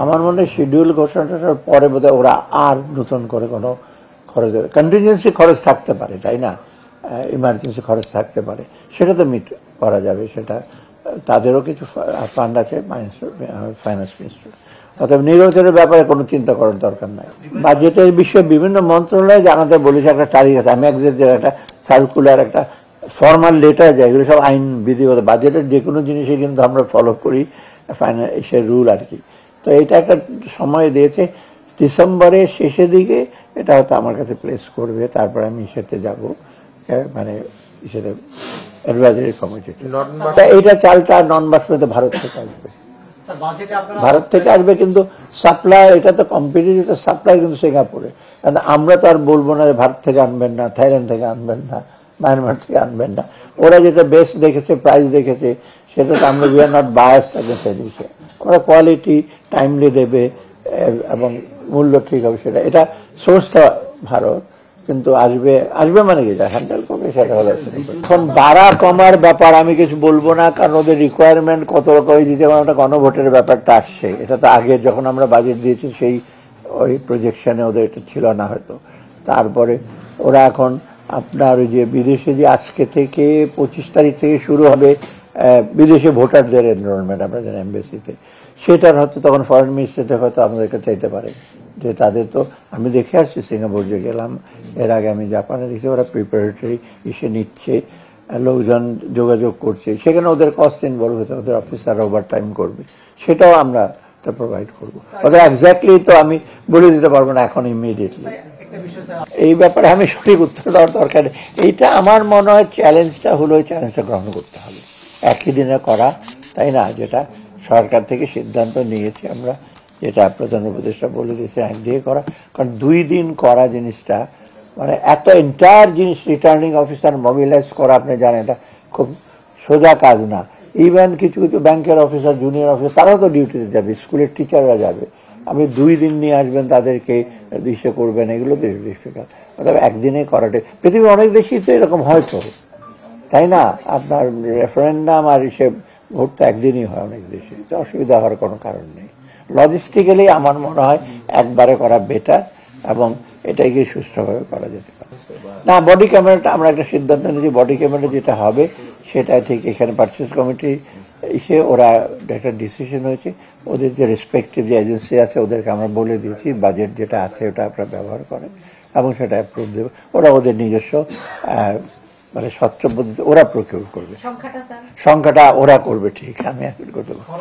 আমার মনে হয় শিডিউল ঘোষণাটার পরে বোধহয় ওরা আর নতুন করে কোনো খরচ কন্টিনজেন্সি খরচ থাকতে পারে, তাই না, ইমার্জেন্সি খরচ থাকতে পারে, সেটা তো মিট করা যাবে, সেটা তাদেরও কিছু ফান্ড আছে ফাইন্যান্স মিনিস্টার। অতএব নির্বাচনের ব্যাপারে কোনো চিন্তা করার দরকার নাই। বাজেটের বিষয়ে বিভিন্ন মন্ত্রণালয় জানাতে বলেছে একটা তারিখ আছে। আমি একটা সার্কুলার একটা ফর্মাল লেটার যায়, এগুলো সব আইন বিধিগত। বাজেটের যে কোনো জিনিসই কিন্তু আমরা ফলো করি ফাইন্যান্সিয়াল রুল আর কি। তো এটা একটা সময় দিয়েছে ডিসেম্বরের শেষের দিকে, এটা হয়তো আমার কাছে প্লেস করবে, তারপর আমি ইসেতে যাব, মানে ইসেতে অ্যাডভাইজারি কমিটিতে। এইটা চালটা নন বাসমতি ভারত থেকে আসবে, ভারত থেকে আসবে, কিন্তু সাপ্লাই এটা তো কম্পিটিটিভ সাপ্লাই কিন্তু সিঙ্গাপুরে। কারণ আমরা তো আর বলবো না যে ভারত থেকে আনবেন না, থাইল্যান্ড থেকে আনবেন না, মায়ানমার থেকে আনবেন না। ওরা যেটা বেস্ট দেখেছে, প্রাইস দেখেছে, সেটা তো আমরা উই আর নট বায়াস থাকতে দিচ্ছে। আমরা কোয়ালিটি টাইমলি দেবে এবং মূল্য ঠিক হবে, সেটা এটা সোর্সটা ভারত, কিন্তু আসবে মানে কি যা হ্যান্ডেল করবে সেটা হলো। এখন বাড়া কমার ব্যাপার আমি কিছু বলবো না, কারণ ওদের রিকোয়ারমেন্ট কত রকম দিতে পারে, একটা গণভোটের ব্যাপারটা আসছে। এটা তো আগে যখন আমরা বাজেট দিয়েছি সেই ওই প্রজেকশনে ওদের এটা ছিল না হয়তো। তারপরে ওরা এখন আপনার ওই যে বিদেশে যে আজকে থেকে 25 তারিখ থেকে শুরু হবে বিদেশে ভোটারদের এনরোলমেন্ট, আমরা জানি এমবেসিতে, সেটার হয়তো তখন ফরেন মিনিস্ট্রি থেকে হয়তো আমাদেরকে চাইতে পারে যে তাদের তো আমি দেখে আসছি সিঙ্গাপুর যে গেলাম, এর আগে আমি জাপানে দেখছি ওরা প্রিপারেটরি এসে নিচ্ছে, লোকজন যোগাযোগ করছে, সেখানে ওদের কস্ট ইনভলভ হতে, ওদের অফিসাররা ওভার টাইম করবে, সেটাও আমরা তা প্রোভাইড করবো। ওদের এক্স্যাক্টলি তো আমি বলে দিতে পারবো না এখন ইমিডিয়েটলি। এই ব্যাপারে আমি সঠিক উত্তর দেওয়ার দরকার নেই। এইটা আমার মনে হয় চ্যালেঞ্জটা হলো, ওই চ্যালেঞ্জটা গ্রহণ করতে হবে, একই দিনে করা, তাই না, যেটা সরকার থেকে সিদ্ধান্ত নিয়েছে আমরা, যেটা প্রধান উপদেষ্টা বলে দিয়েছে একদিকে করা। কারণ 2 দিন করা জিনিসটা, মানে এত এন্টায়ার জিনিস রিটার্নিং অফিসার মোবিলাইজ করা, আপনি জানেন এটা খুব সোজা কাজ না। ইভেন কিছু কিছু ব্যাংকের অফিসার, জুনিয়র অফিসার, তারাও তো ডিউটিতে যাবে, স্কুলের টিচাররা যাবে, আপনি 2 দিন নিয়ে আসবেন তাদেরকে, দিশে করবেন, এগুলো তো ডিফিকাল্ট। অর্থাৎ একদিনে করাটা, পৃথিবীর অনেক দেশেই তো এরকম হয়তো, তাই না, আপনার রেফারেন্ডাম আর হিসেব ভোট তো একদিনই হয় অনেক দেশে, তো অসুবিধা হওয়ার কোনো কারণ নেই। লজিস্টিক্যালি আমার মনে হয় একবারে করা বেটার, এবং এটাকে সুষ্ঠুভাবে করা যেতে পারে। না, বডি ক্যামেরাটা আমরা একটা সিদ্ধান্ত নিয়েছি, বডি ক্যামেরা যেটা হবে সেটা ঠিক এখানে পারচেজ কমিটি এসে ওরা একটা ডিসিশন হয়েছে, ওদের যে রেসপেক্টিভ যে এজেন্সি আছে ওদেরকে আমরা বলে দিয়েছি বাজেট যেটা আছে ওটা আপনারা ব্যবহার করেন, এবং সেটা অ্যাপ্রুভ দেবে। ওরা ওদের নিজস্ব মানে স্বচ্ছ পদ্ধতি ওরা প্রকিউর করবে, সংখ্যাটা ওরা করবে, ঠিক, আমি এখন করতে পারবো।